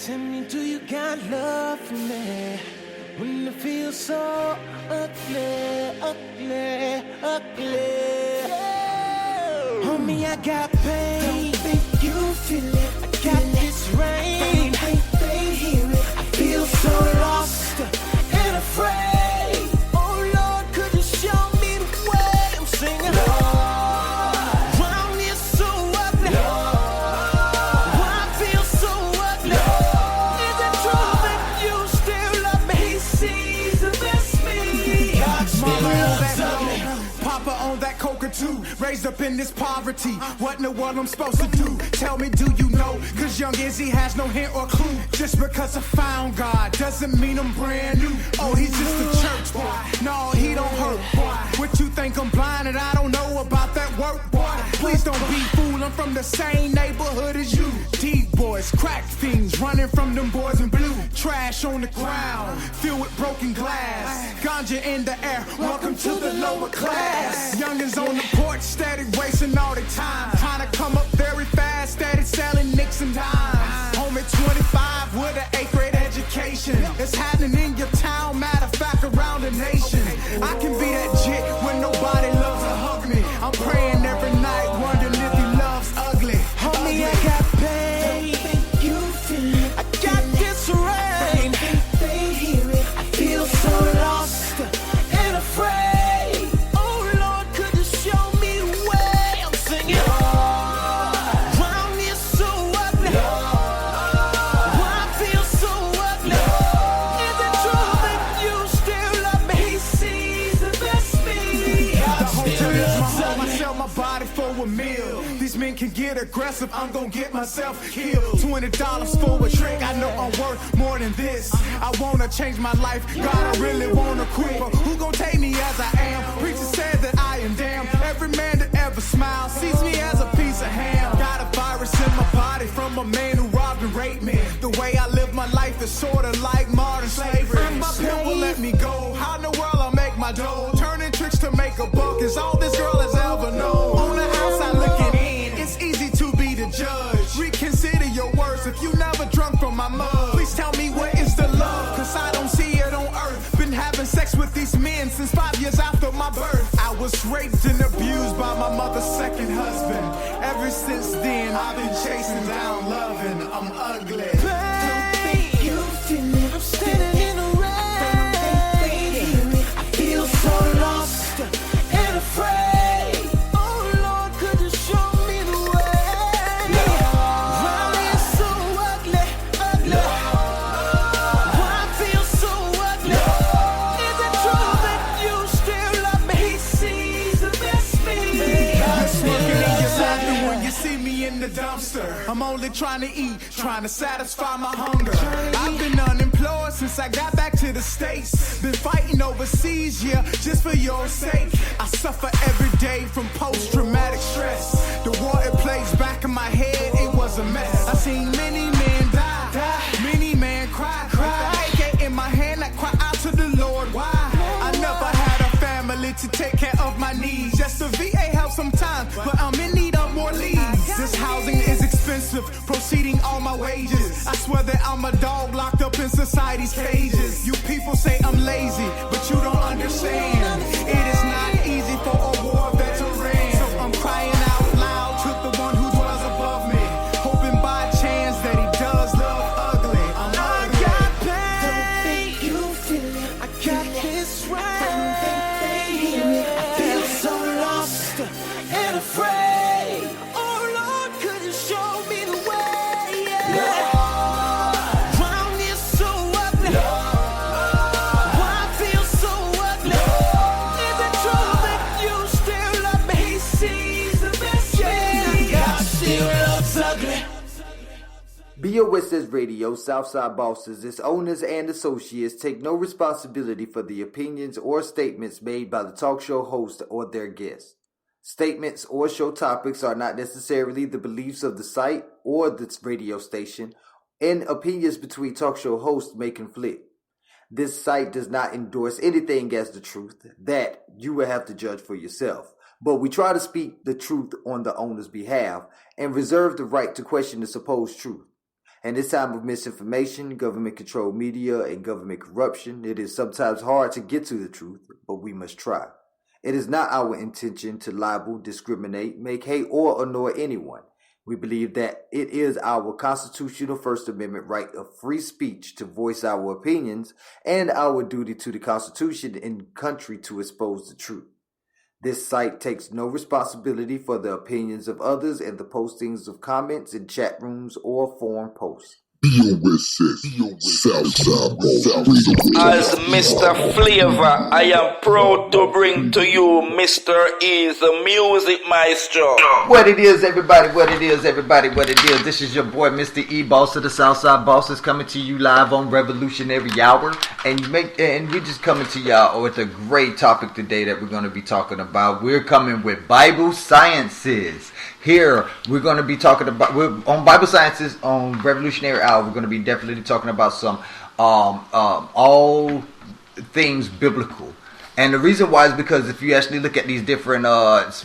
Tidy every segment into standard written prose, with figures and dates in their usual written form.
Tell me, do you got love for me? When it feels so ugly, ugly, ugly. Homie, I got pain. Don't think you feel it. I got this rain. I don't think they hear it. I feel so lost and afraid. Oh Lord, could you show me the way? I'm singing. Round here so ugly. Why I feel so ugly? Is it true that you still love me? He sees the best me. Mama on that ugly. Papa on that coca too. Raised up in this poverty. What in the world I'm supposed to do? Tell me, do you know? Cause young Izzy has no hint or clue. Just because I found God doesn't mean I'm brand new. Oh, he's just a church boy. No, he don't hurt, boy. What you think I'm blind and I don't know about that work, boy? Please don't be fool, I'm from the same neighborhood as you. Deep boys, crack fiends, running from them boys in blue. Trash on the ground, filled with broken glass. Ganja in the air, welcome to the lower class. Youngins on the porch, steady wasting all their time. Trying to come up very fast, steady selling nicks and dimes. Home at 25 with an 8th grade education. It's happening in your town, matter of fact, around the nation. I can be that jit when nobody loves to hug me. I'm praying every night, wondering if he loves ugly. Homie, I got pain. You feel it. I got this rain. They hear it. I feel so lost and afraid. Oh Lord, could you show me the way? I'm singing. Round here so ugly. Why I feel so ugly? Is it true that you still love me? He sees the best me. The hotel is my home, I sell my body for a meal. These men can get aggressive, I'm gonna get myself killed. $20 for a drink, I know I'm worth more than this. I wanna change my life, God, I really wanna quit. But who gon' take me as I am? Preacher said that I am damned. Every man that ever smiled sees me as a piece of ham. Got a virus in my body from a man who robbed and raped me. The way I live my life is sorta like modern slavery. If my pimp will let me go, how in the world I'll make my dough? Turning tricks to make a buck is all this girl has ever known. On the outside looking in, it's easy to be the judge. Reconsider your words if you never drunk from my mug. Please tell me what is the love, cause I don't see it on earth. Been having sex with these men since 5 years after my birth. I was raped and abused by my mother's second husband. Ever since then, I've been chasing down love and I'm ugly. Babe, you feel it. I'm standing in the rain. I feel so lost and afraid. Oh Lord, could you show me the way? Round here so ugly, ugly. Why I feel so ugly? Is it true that you still love me? He sees the best me. You're smoking in your laughter when you see me in the dumpster. I'm only trying to eat, trying to satisfy my hunger. I've been unemployed since I got back to the States. Been fighting overseas, yeah, just for your sake. I suffer every day from post-traumatic stress. The war it plays back in my head, it was a mess. I seen many men die, many men cry. With the AK in my hand, I cry out to the Lord, why? I never had a family to take care of my needs. Just the VA helps sometimes, but I'm in need of more leads. This housing is expensive, proceeding all my wages. I swear that I'm a dog locked up in society's cages. You people say I'm lazy, but you don't understand. It is not easy for a war veteran. So I'm crying out loud to the one who dwells above me, hoping by chance that he does love ugly. I'm I ugly. got pain. You feel it. I got this rain. I feel so lost and afraid. Oh Lord, could you show me the way? Round here so ugly. Why I feel so ugly? Is it true that you still love me? He sees the best me. God still looks ugly. BOSS Radio, Southside Bosses, its owners and associates take no responsibility for the opinions or statements made by the talk show host or their guests. Statements or show topics are not necessarily the beliefs of the site or the radio station, and opinions between talk show hosts may conflict. This site does not endorse anything as the truth. That you will have to judge for yourself. But we try to speak the truth on the owner's behalf and reserve the right to question the supposed truth. In this time of misinformation, government-controlled media, and government corruption, it is sometimes hard to get to the truth, but we must try. It is not our intention to libel, discriminate, make hate, or annoy anyone. We believe that it is our constitutional First Amendment right of free speech to voice our opinions and our duty to the Constitution and country to expose the truth. This site takes no responsibility for the opinions of others and the postings of comments in chat rooms or forum posts. As Mr. Flavor, I am proud to bring to you Mr. E's the Music Maestro. What it is, everybody, what it is. This is your boy, Mr. E, Boss of the Southside Bosses, coming to you live on Revolutionary Hour. And we're just coming to y'all with a great topic today that we're going to be talking about. We're coming with Bible Sciences. Here, we're going to be talking about, we're on Bible Sciences on Revolutionary Hour. We're going to be definitely talking about some all things biblical. And the reason why is because if you actually look at these different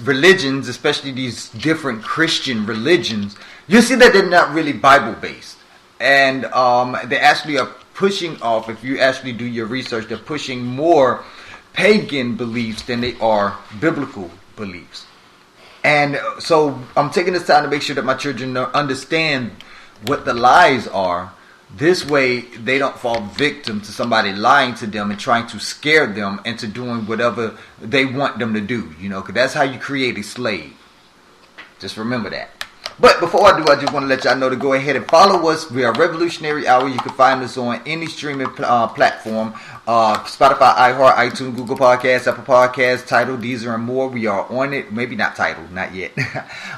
religions, especially these different Christian religions, you see that they're not really Bible based. And they actually are pushing off, if you actually do your research, they're pushing more pagan beliefs than they are biblical beliefs. And so I'm taking this time to make sure that my children understand what the lies are. This way they don't fall victim to somebody lying to them and trying to scare them into doing whatever they want them to do. You know, because that's how you create a slave. Just remember that. But before I do, I just want to let y'all know to go ahead and follow us. We are Revolutionary Hour. You can find us on any streaming platform. Spotify, iHeart, iTunes, Google Podcasts, Apple Podcasts, Tidal, Deezer, and more. We are on it. Maybe not Tidal, not yet.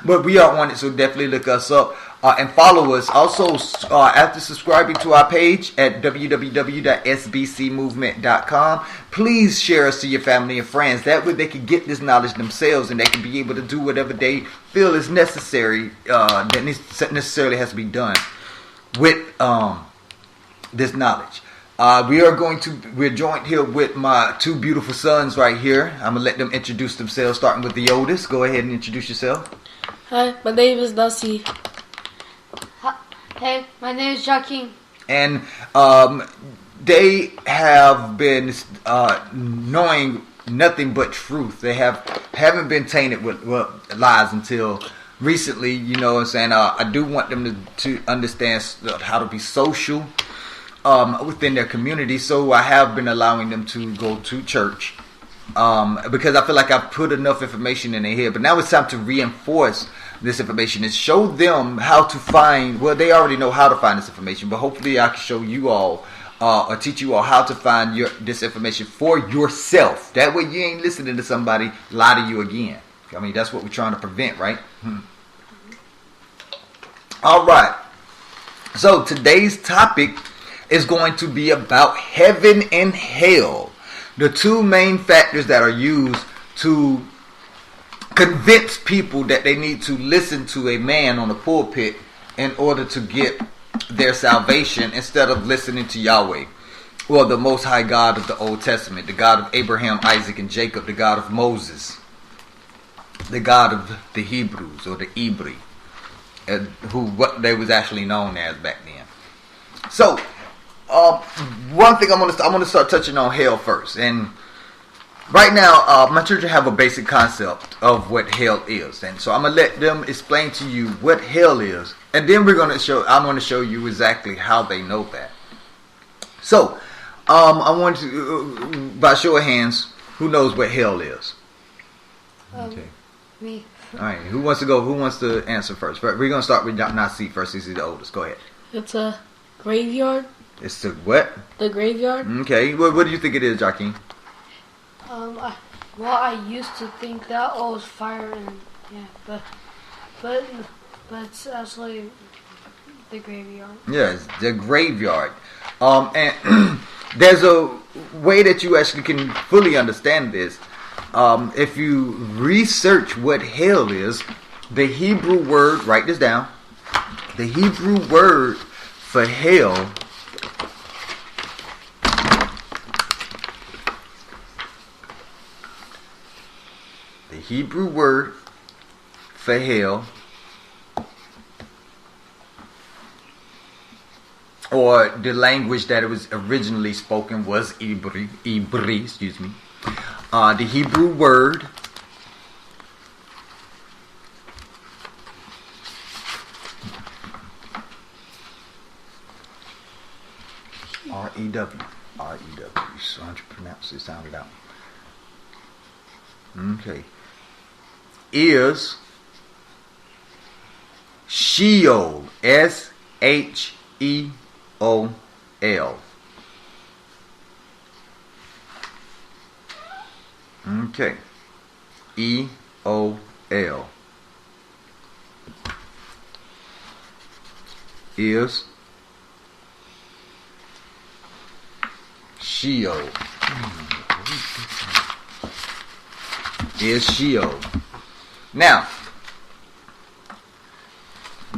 But we are on it, so definitely look us up. And follow us. Also, after subscribing to our page at www.sbcmovement.com, please share us to your family and friends. That way they can get this knowledge themselves and they can be able to do whatever they feel is necessary, that necessarily has to be done with this knowledge. We're joined here with my two beautiful sons right here. I'm going to let them introduce themselves, starting with the oldest. Go ahead and introduce yourself. Hi, my name is Nasi. Hey, my name is Joaquin. And they have been knowing nothing but truth. They haven't been tainted with lies until recently. You know what I'm saying? I do want them to understand how to be social within their community. So I have been allowing them to go to church because I feel like I've put enough information in their head. But now it's time to reinforce this information and show them how to find, well, they already know how to find this information, but hopefully I can show you all or teach you all how to find this information for yourself. That way you ain't listening to somebody lie to you again. I mean, that's what we're trying to prevent, right? All right. So today's topic is going to be about heaven and hell. The two main factors that are used to convince people that they need to listen to a man on the pulpit in order to get their salvation instead of listening to Yahweh. Well, the Most High God of the Old Testament, the God of Abraham, Isaac, and Jacob, the God of Moses, the God of the Hebrews or the Ibri, what they was actually known as back then. So, one thing I'm gonna start touching on hell first. And right now, my children have a basic concept of what hell is, and so I'm gonna let them explain to you what hell is, and then I'm gonna show you exactly how they know that. So, I want to, by show of hands, who knows what hell is? Okay. Me. All right, who wants to go? Who wants to answer first? We're gonna start with Nasi first. He's the oldest. Go ahead. It's a graveyard. It's the what? The graveyard. Okay. What do you think it is, Joaquin? I used to think that was fire and but it's actually the graveyard. Yes, the graveyard. And there's a way that you actually can fully understand this. If you research what hell is, the Hebrew word, write this down. The Hebrew word for hell or the language that it was originally spoken was Ibri, excuse me. The Hebrew word R-E-W. So how do you pronounce it? Sound it out. Okay. Is Sheol. S-H-E-O-L. Okay. E-O-L. Is Sheol. Is Sheol. Now,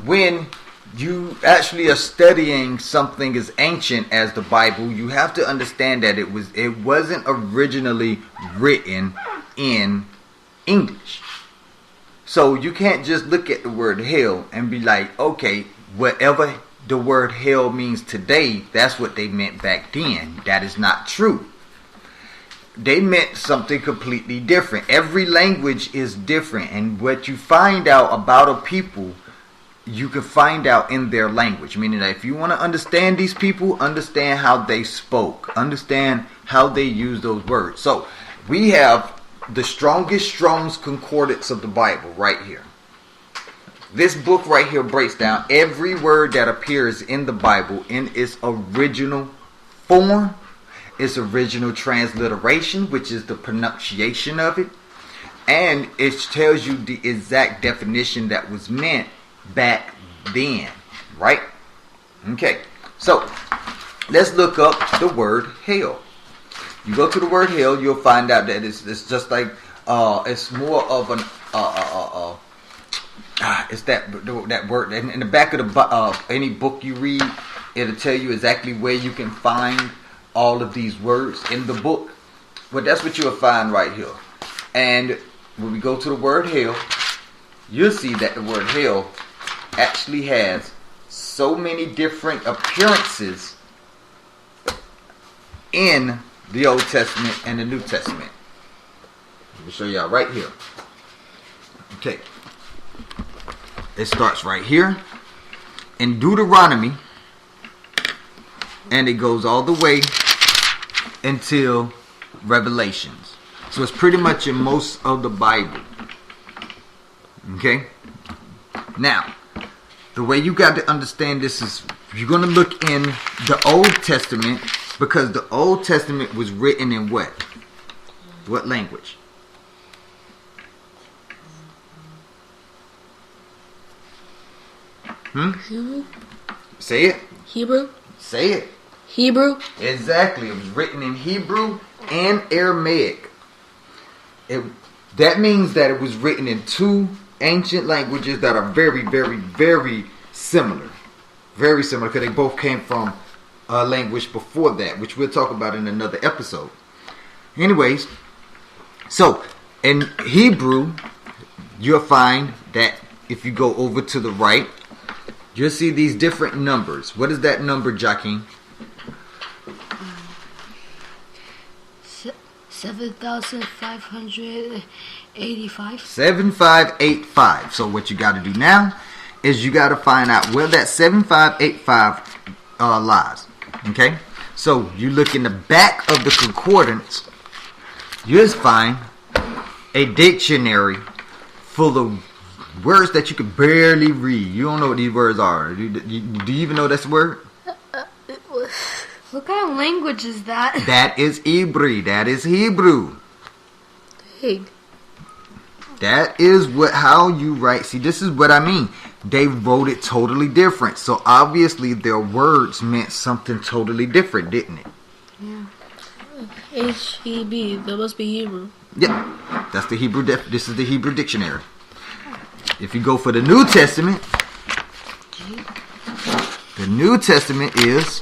when you actually are studying something as ancient as the Bible, you have to understand that it wasn't originally written in English. So you can't just look at the word hell and be like, okay, whatever the word hell means today, that's what they meant back then. That is not true. They meant something completely different. Every language is different, and what you find out about a people, you can find out in their language. Meaning that if you want to understand these people, understand how they spoke, understand how they use those words. So we have the strongest Strong's Concordance of the Bible right here. This book right here breaks down every word that appears in the Bible in its original form, its original transliteration, which is the pronunciation of it, and it tells you the exact definition that was meant back then, right? Okay, so let's look up the word hell. You go to the word hell, you'll find out that it's just like it's more of an it's that word in the back of the any book you read. It'll tell you exactly where you can find all of these words in the book. But that's what you'll find right here. And when we go to the word hell, you'll see that the word hell actually has so many different appearances in the Old Testament and the New Testament. Let me show y'all right here. Okay. It starts right here in Deuteronomy, and it goes all the way until Revelations. So it's pretty much in most of the Bible. Okay? Now, the way you got to understand this is you're going to look in the Old Testament, because the Old Testament was written in what? What language? Hebrew. Say it. Hebrew. Say it. Hebrew. Exactly. It was written in Hebrew and Aramaic. That means that it was written in two ancient languages that are very, very, very similar. Very similar, because they both came from a language before that, which we'll talk about in another episode. Anyways, so in Hebrew, you'll find that if you go over to the right, you'll see these different numbers. What is that number, Joaquin? 7,585. 7585. So what you got to do now is you got to find out where that 7585 lies. Okay? So you look in the back of the concordance, you'll find a dictionary full of words that you can barely read. You don't know what these words are. Do you even know that's a word? What kind of language is that? That is Hebrew. That is Hebrew. Hey. That is how you write. See, this is what I mean. They wrote it totally different. So obviously their words meant something totally different, didn't it? Yeah. H-E-B. That must be Hebrew. Yeah. That's the Hebrew. This is the Hebrew dictionary. If you go for the New Testament, the New Testament is...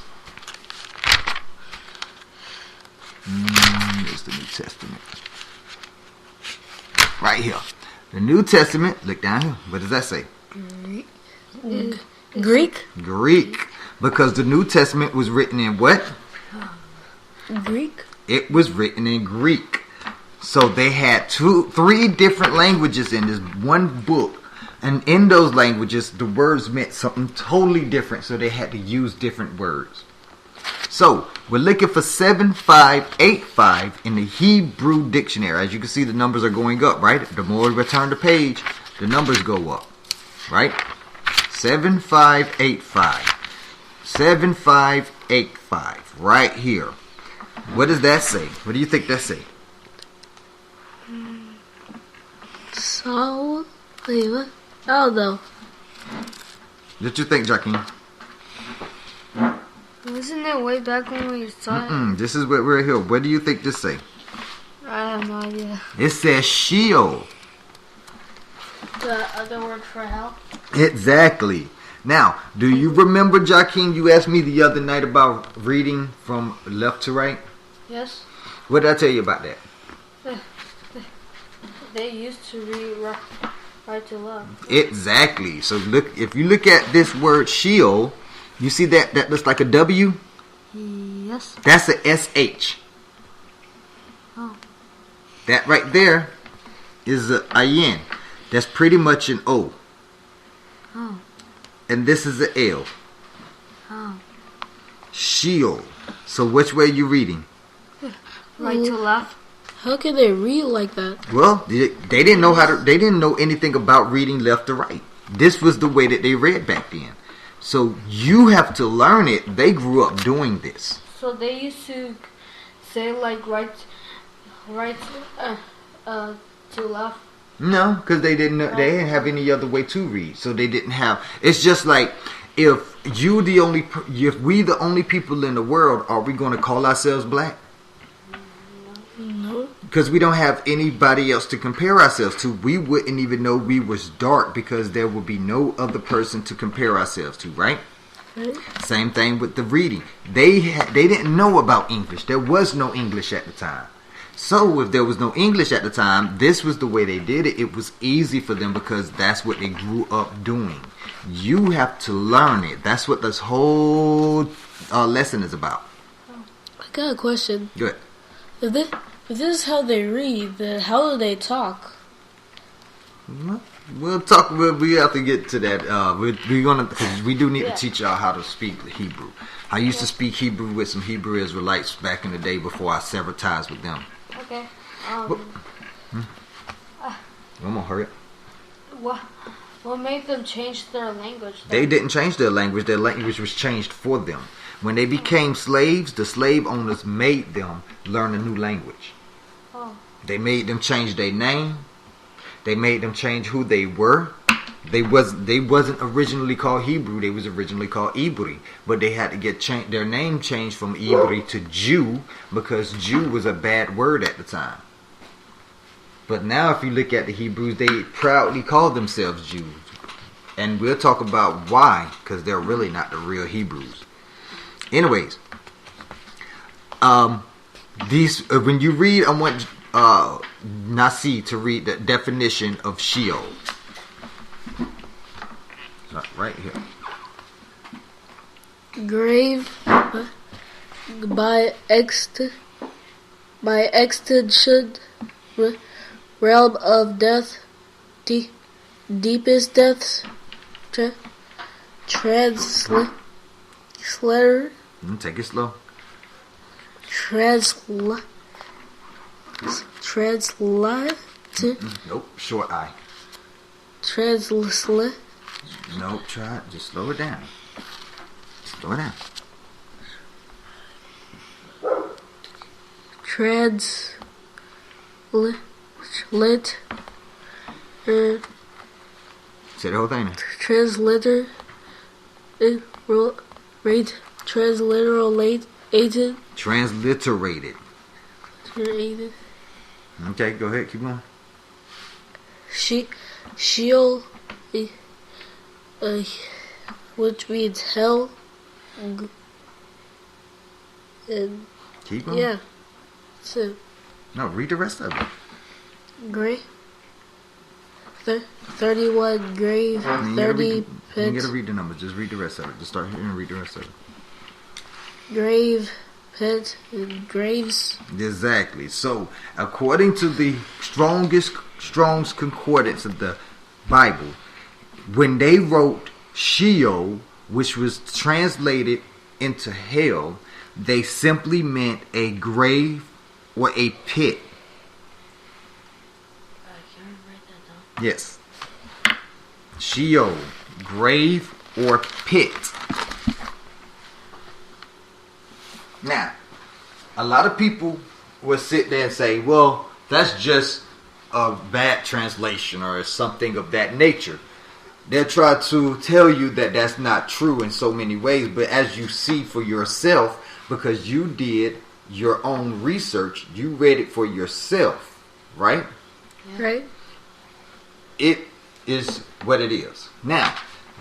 Here's the New Testament. Right here. The New Testament, look down here. What does that say? Greek. Greek. Because the New Testament was written in what? Greek. It was written in Greek. So they had 3 different languages in this one book. And in those languages, the words meant something totally different. So they had to use different words. So we're looking for 7585 in the Hebrew dictionary. As you can see, the numbers are going up, right? The more we turn the page, the numbers go up, right? 7585. 7585, right here. What does that say? What do you think that say? So, wait, what? Oh, no. What you think, Joaquin? Wasn't it way back when we saw it? This is what we're here. What do you think this say? I have no idea. It says Sheol. The other word for hell? Exactly. Now, do you remember, Joaquin, you asked me the other night about reading from left to right? Yes. What did I tell you about that? They used to read right to left. Exactly. So look, if you look at this word Sheol, you see that looks like a W? Yes. That's a SH. Oh. That right there is a IN. That's pretty much an O. Oh. And this is a L. Oh. Sheol. So which way are you reading? Right to left. How can they read like that? Well, they didn't know how to. They didn't know anything about reading left to right. This was the way that they read back then. So you have to learn it. They grew up doing this. So they used to say like right to left. No, because they didn't. They didn't have any other way to read. So they didn't have. It's just like if we the only people in the world, are we going to call ourselves black? No. Because we don't have anybody else to compare ourselves to. We wouldn't even know we was dark because there would be no other person to compare ourselves to, right? Right. Same thing with the reading. They didn't know about English. There was no English at the time. So if there was no English at the time, this was the way they did it. It was easy for them because that's what they grew up doing. You have to learn it. That's what this whole lesson is about. I got a question. Good. If this is how they read, then how do they talk? We'll talk. We have to get to that. We're gonna, because we do need to teach y'all how to speak Hebrew. I used to speak Hebrew with some Hebrew Israelites back in the day before I severed ties with them. Okay. I'm gonna hurry up. What made them change their language? They didn't change their language. Their language was changed for them. When they became slaves, the slave owners made them learn a new language. Oh. They made them change their name. They made them change who they were. They wasn't originally called Hebrew. They was originally called Ibri, but they had to get their name changed from Ibri to Jew because Jew was a bad word at the time. But now, if you look at the Hebrews, they proudly call themselves Jews, and we'll talk about why, because they're really not the real Hebrews. Anyways, these when you read, I want Nasi to read the definition of Sheol. Right here. Grave by extension, realm of death, deepest depths, translator. Take it slow. Translate. Nope, short I. Translate. Nope, try it. Just slow it down. Slow it down. Say the whole thing now. Translator. Transliterated. Transliterated. Okay, go ahead. Keep going. Sheol, which means hell. And Keep going. yeah, so No, read the rest of it. grave. 31 grave. 30 You pit, ain't gotta read the numbers. Just read the rest of it. Just start here and read the rest of it. grave, pit, and graves. Exactly. So, according to the Strong's Concordance of the Bible, when they wrote Sheol, which was translated into hell, they simply meant a grave or a pit. Can you write that down? Yes. Sheol, grave or pit. Now, a lot of people will sit there and say, well, that's just a bad translation or something of that nature. They'll try to tell you that that's not true in so many ways, but as you see for yourself, because you did your own research, you read it for yourself, right? Yeah. Right? It is what it is. Now,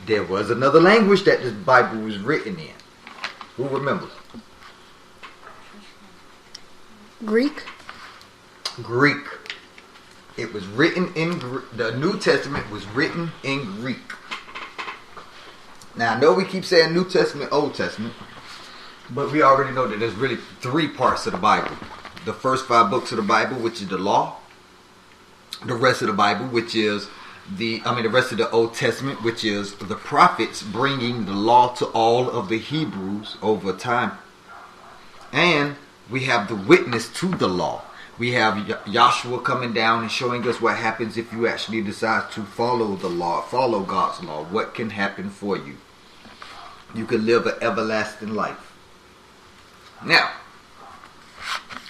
there was another language that this Bible was written in. Who remembers? Greek? Greek. It was written in the New Testament was written in Greek. Now I know we keep saying New Testament, Old Testament, but we already know that there's really 3 parts of the Bible. The first 5 books of the Bible, which is the law. The rest of the Bible, which is the rest of the Old Testament, which is the prophets bringing the law to all of the Hebrews over time. And we have the witness to the law. We have Joshua coming down and showing us what happens if you actually decide to follow the law, follow God's law. What can happen for you? You can live an everlasting life. Now,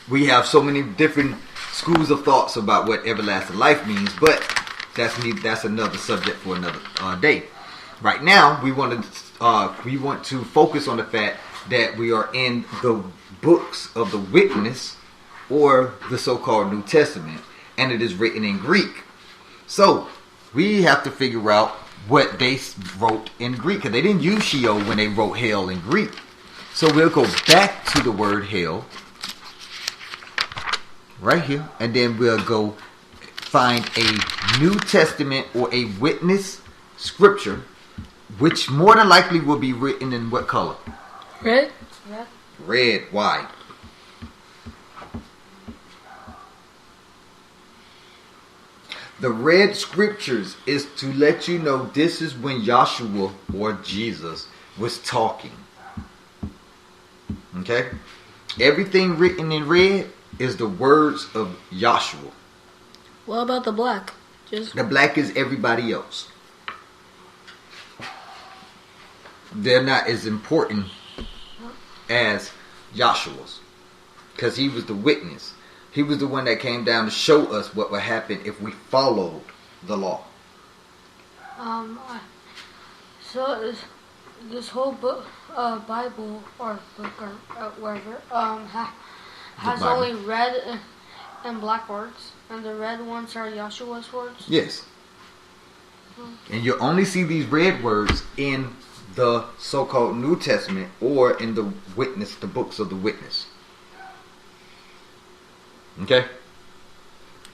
we have so many different schools of thoughts about what everlasting life means, but that's another subject for another day. Right now, we want to focus on the fact that we are in the books of the witness, or the so-called New Testament, and it is written in Greek. So we have to figure out what they wrote in Greek, because they didn't use Sheol when they wrote hell in Greek. So we'll go back to the word hell right here, and then we'll go find a New Testament or a witness scripture, which more than likely will be written in what color? Red? Yeah. Red. Why? The red scriptures is to let you know this is when Joshua or Jesus was talking. Okay? Everything written in red is the words of Joshua. What about the black? Just The black is everybody else. They're not as important as Joshua's, because he was the witness. He was the one that came down to show us what would happen if we followed the law. So this whole book, Bible or book or whatever, has Bible. only red and black words, and the red ones are Joshua's words. Yes. And you only see these red words in the so-called New Testament or in the witness, the books of the witness. Okay?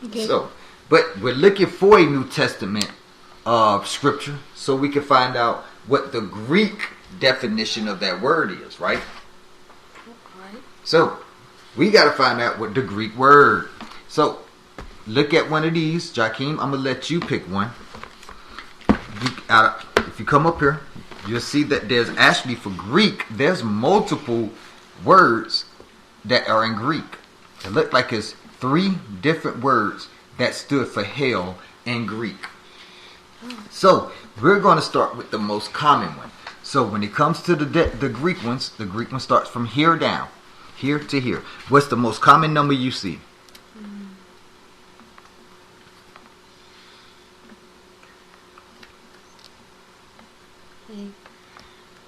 okay. So, but we're looking for a New Testament scripture so we can find out what the Greek definition of that word is, right? Right. So, we got to find out what the Greek word. So, look at one of these. Jakeem, I'm going to let you pick one. If you come up here, you'll see that there's actually, for Greek, there's multiple words that are in Greek. It looked like it's 3 different words that stood for hell in Greek. So, we're going to start with the most common one. So, when it comes to the Greek ones, the Greek one starts from here down. Here to here. What's the most common number you see?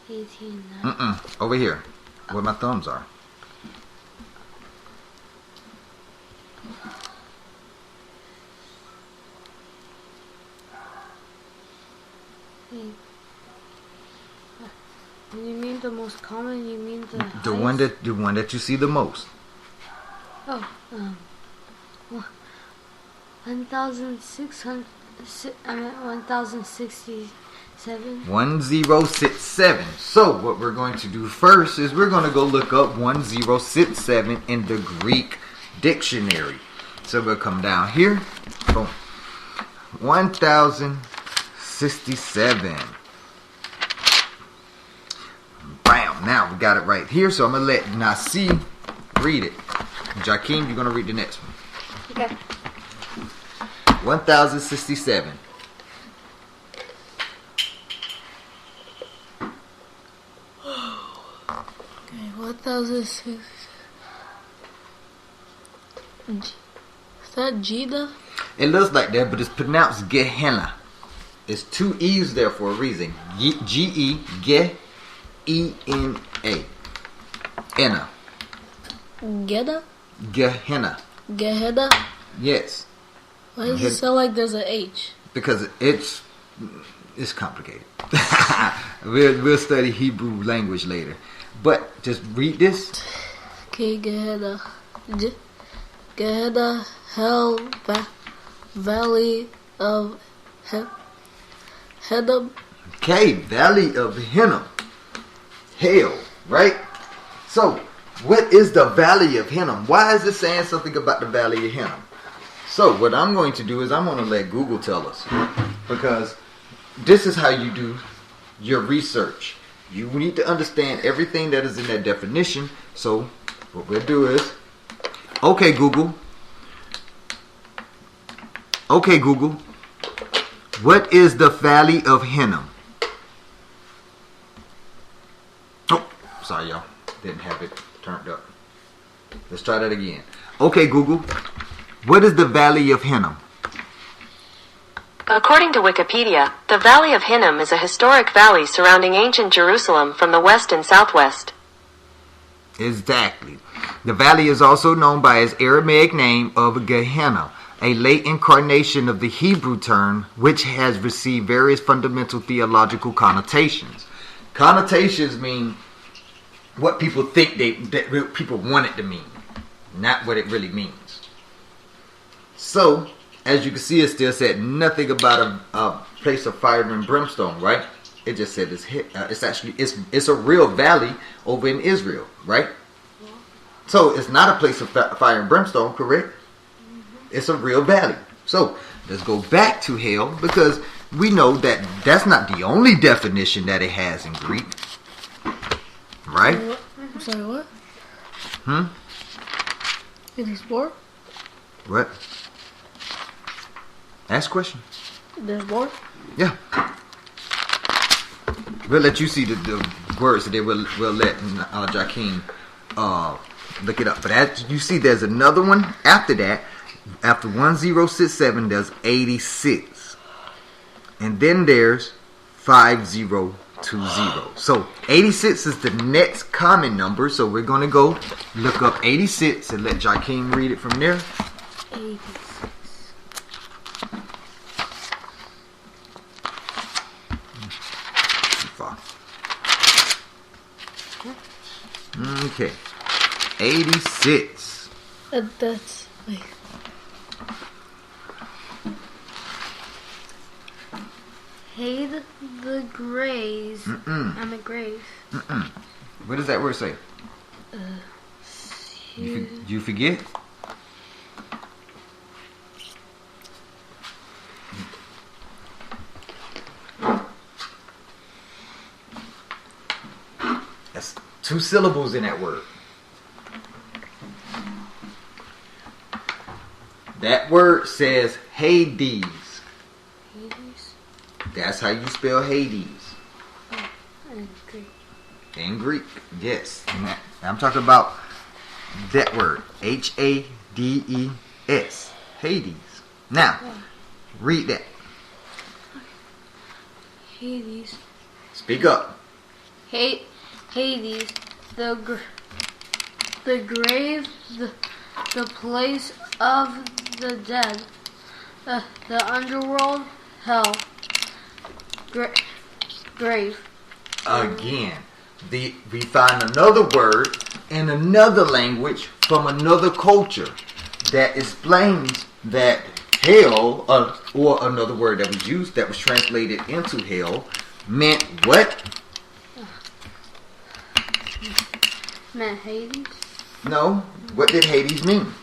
18. Over here. Where my thumbs are. When you mean the most common, you mean the The one that you see the most. 1,600. 1,060. 1067. So what we're going to do first is we're going to go look up 1067 in the Greek dictionary. So we'll come down here. Boom. 1067. Bam. Now we got it right here. So I'm going to let Nasi read it. Jakeem, you're going to read the next one. Okay. 1067. Okay, 1006. Is that Jida? It looks like that, but it's pronounced Gehenna. It's two E's there for a reason. G-E, Ge-E-N-A. Enna. Geda? Gehenna. Geheda? Yes. Why does it sound like there's an H? Because it's complicated. We'll study Hebrew language later. But just read this. Okay, Geheda. Geheda, hell, valley of Hedab. Okay, Valley of Hinnom. Hell, right? So, what is the Valley of Hinnom? Why is it saying something about the Valley of Hinnom? So, what I'm going to do is I'm going to let Google tell us. Because this is how you do your research. You need to understand everything that is in that definition. So, what we'll do is, okay, Google. Okay, Google. What is the Valley of Hinnom? Oh, sorry, y'all. Didn't have it turned up. Let's try that again. Okay, Google. What is the Valley of Hinnom? According to Wikipedia, the Valley of Hinnom is a historic valley surrounding ancient Jerusalem from the west and southwest. Exactly. The valley is also known by its Aramaic name of Gehenna, a late incarnation of the Hebrew term, which has received various fundamental theological connotations. Connotations mean what people think that people want it to mean, not what it really means. So, as you can see, it still said nothing about a place of fire and brimstone, right? It just said it's a real valley over in Israel, right? So it's not a place of fire and brimstone, correct? It's a real valley. So let's go back to hell, because we know that that's not the only definition that it has in Greek, right? I'm sorry, what? It is more? What? Ask a question. There's more? Yeah. We'll let you see the words, and then we'll let Jakeem look it up. But as you see, there's another one after that. After 1067, there's 86. And then there's 5020. So 86 is the next common number. So we're going to go look up 86 and let Jakeem read it from there. 86. Okay. 86. That's like... Hate the graves. I'm a grave. What does that word say? You forget? That's 2 syllables in that word. That word says Hades. Hades? That's how you spell Hades. In Greek. In Greek, yes. I'm talking about that word. Hades. Hades. Now, read that. Hades. Speak up. Hades. The grave. The place of the dead. The underworld. Hell. Grave. Again, we find another word in another language from another culture that explains that hell, or another word that was used that was translated into hell, meant what? Meant Hades. No. What did Hades mean?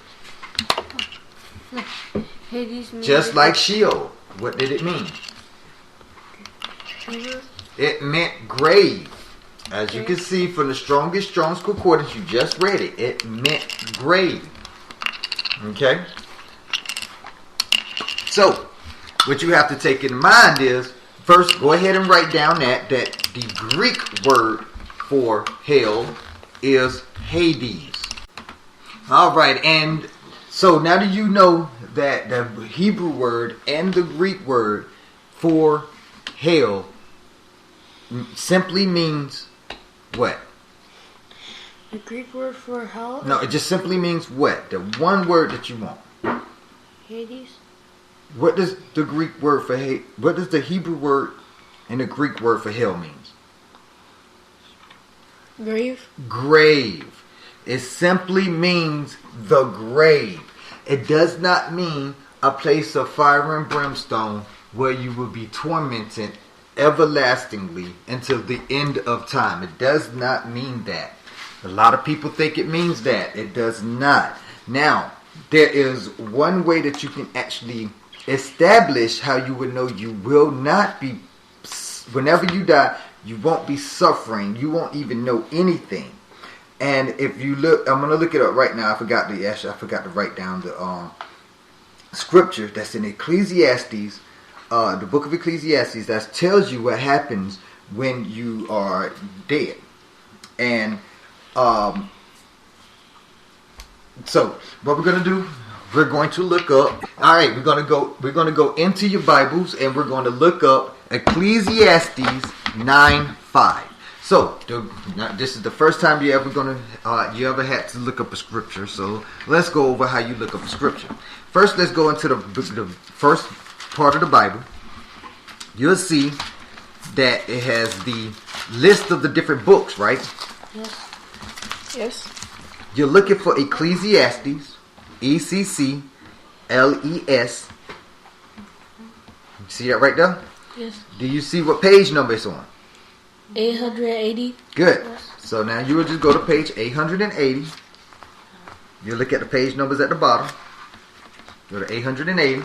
Hades means Just like Sheol. What did it mean? River. It meant grave. As you can see from the Strong's Concordance, you just read it. It meant grave. Okay? So, what you have to take in mind is, first, go ahead and write down that the Greek word for hell is Hades. Alright, and so now do you know that the Hebrew word and the Greek word for hell simply means what? The Greek word for hell? No, it just simply means what? The one word that you want. Hades? What does the Greek word for what does the Hebrew word and the Greek word for hell means? Grave. Grave. It simply means the grave. It does not mean a place of fire and brimstone where you will be tormented everlastingly until the end of time. It does not mean that. A lot of people think it means that. It does not. Now, there is one way that you can actually establish how you would know you will not be, whenever you die, you won't be suffering. You won't even know anything. And if you look, I'm going to look it up right now. I forgot to write down the scripture that's in Ecclesiastes, the book of Ecclesiastes, that tells you what happens when you are dead. And so what we're going to do, we're going to look up. All right, we're going to go into your Bibles and we're going to look up Ecclesiastes 9:5. So this is the first time you ever had to look up a scripture. So let's go over how you look up a scripture. First, let's go into the first part of the Bible. You'll see that it has the list of the different books, right? Yes. Yes. You're looking for Ecclesiastes, ECCLES. See that right there? Yes. Do you see what page number it's on? 880. Good. So now you will just go to page 880. You look at the page numbers at the bottom. Go to 880.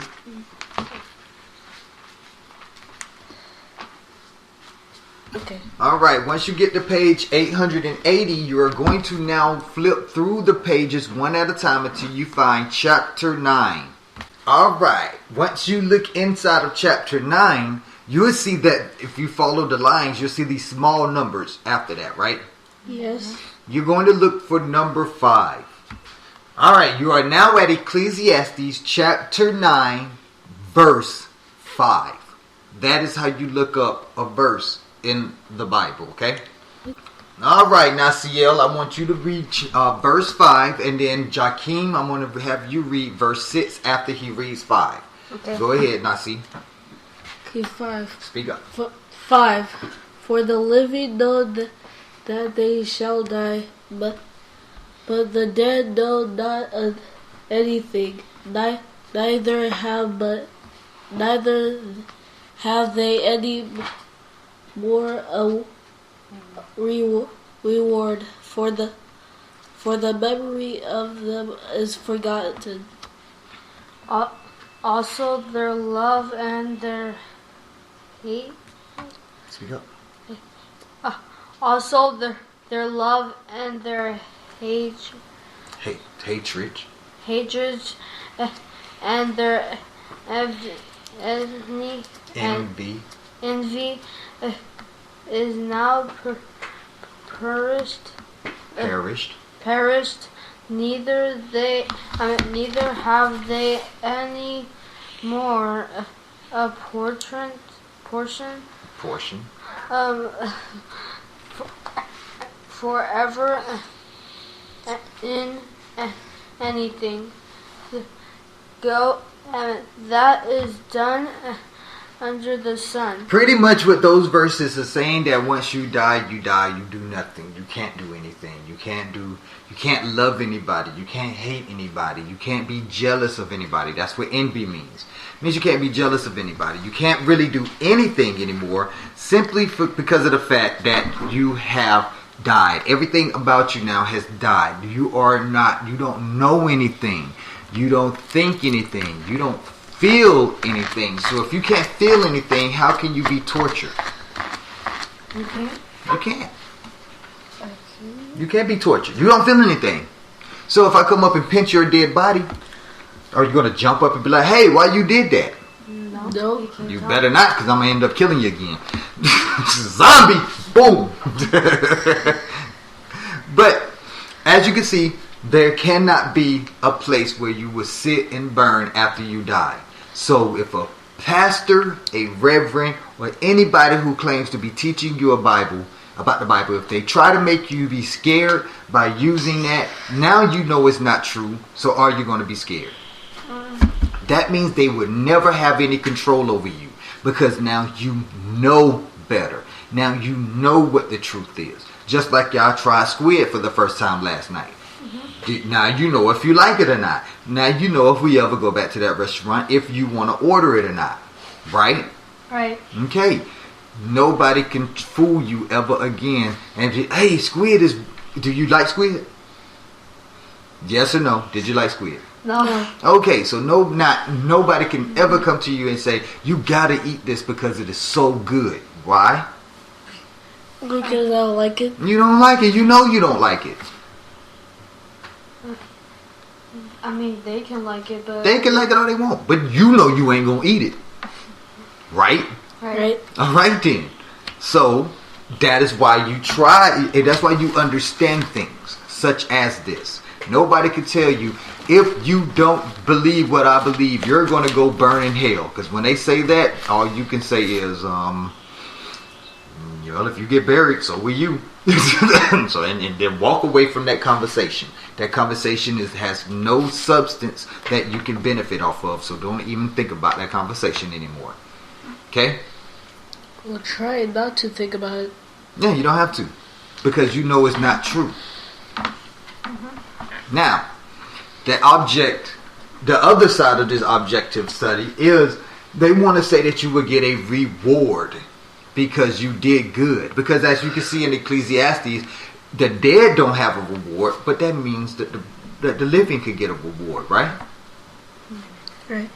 Okay. Alright, once you get to page 880, you are going to now flip through the pages one at a time until you find chapter 9. Alright, once you look inside of chapter 9, you will see that if you follow the lines, you'll see these small numbers after that, right? Yes. You're going to look for number 5. Alright, you are now at Ecclesiastes chapter 9, verse 5. That is how you look up a verse in the Bible, okay? Alright, now Ciel, I want you to read verse 5, and then Jakeem, I'm going to have you read verse 6 after he reads 5. Okay. Go ahead, Nasi. Okay, 5. Speak up. 5. For the living know that they shall die, but the dead know not anything. Neither have they any more a reward, for the memory of them is forgotten. Also their love and their hate. Speak up. Also their love and their hatred, and their envy is now perished. Neither have they any more a portion forever in anything that is done under the sun. Pretty much what those verses are saying, that once you die, you do nothing. You can't do anything. You can't love anybody. You can't hate anybody. You can't be jealous of anybody. That's what envy means. It means you can't be jealous of anybody. You can't really do anything anymore simply because of the fact that you have died. Everything about you now has died. You don't know anything. You don't think anything. You don't feel anything. So if you can't feel anything, how can you be tortured? You can't. You can't. You can't be tortured. You don't feel anything. So if I come up and pinch your dead body, are you going to jump up and be like, hey, why you did that? No. You better not, because I'm going to end up killing you again. Zombie! Boom! But as you can see, there cannot be a place where you will sit and burn after you die. So if a pastor, a reverend, or anybody who claims to be teaching you about the Bible, if they try to make you be scared by using that, now you know it's not true. So are you going to be scared? That means they would never have any control over you, because now you know better. Now you know what the truth is. Just like y'all tried squid for the first time last night. Now you know if you like it or not. Now you know if we ever go back to that restaurant, if you want to order it or not. Right? Right. Okay. Nobody can fool you ever again. And hey, squid is... Do you like squid? Yes or no? Did you like squid? No. Okay, so nobody can ever come to you and say, you gotta eat this because it is so good. Why? Because I don't like it. You don't like it. You know you don't like it. I mean, they can like it, but... They can like it all they want, but you know you ain't gonna eat it. Right? Right. Alright then. So, that is why you try, and that's why you understand things such as this. Nobody can tell you, if you don't believe what I believe, you're going to go burn in hell. Because when they say that, all you can say is, well, if you get buried, so will you. So, and then walk away from that conversation. That conversation has no substance that you can benefit off of. So don't even think about that conversation anymore. Okay? Well, try not to think about it. Yeah, you don't have to. Because you know it's not true. Now, the other side of this objective study is they want to say that you will get a reward because you did good. Because as you can see in Ecclesiastes, the dead don't have a reward, but that means that the living could get a reward, right? Right.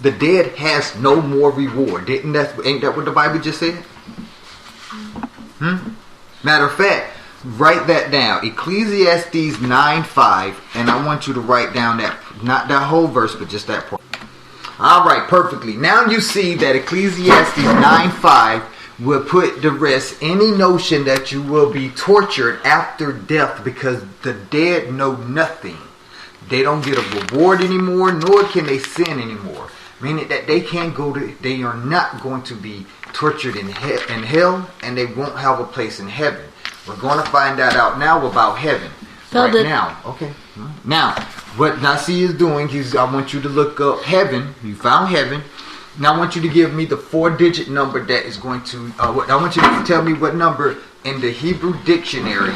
The dead has no more reward. Ain't that what the Bible just said? Matter of fact, write that down. Ecclesiastes 9:5, and I want you to write down that, not that whole verse, but just that part. Alright, perfectly. Now you see that Ecclesiastes 9:5 will put to rest any notion that you will be tortured after death, because the dead know nothing. They don't get a reward anymore, nor can they sin anymore. Meaning that they are not going to be tortured in hell, and they won't have a place in heaven. We're going to find that out now about heaven. Found it. Now. Okay. Now, what Nasi is doing is I want you to look up heaven. You found heaven. Now I want you to give me the 4-digit number that is going to... I want you to tell me what number in the Hebrew dictionary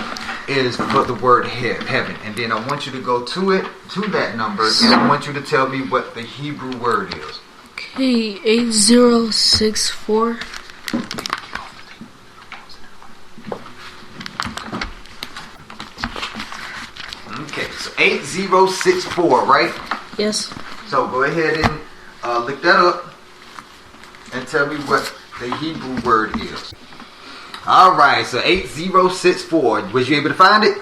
is for the word heaven. And then I want you to go to that number, and I want you to tell me what the Hebrew word is. Okay, 8064. Okay, so 8064, right? Yes. So go ahead and look that up and tell me what the Hebrew word is. Alright, so 8064. Was you able to find it?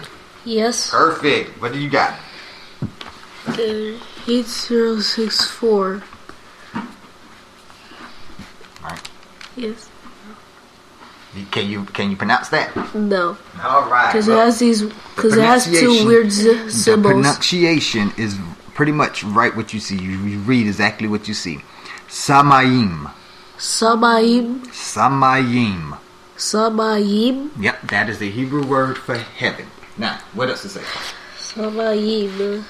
Yes. Perfect. What do you got? 8064. Right. Yes. Can you pronounce that? No. Alright. Because it has two weird symbols. The pronunciation is pretty much right what you see. You read exactly what you see. Samayim. Samayim. Samayim. Samayim. Yep, that is the Hebrew word for heaven. Now, what else to say? Samayim.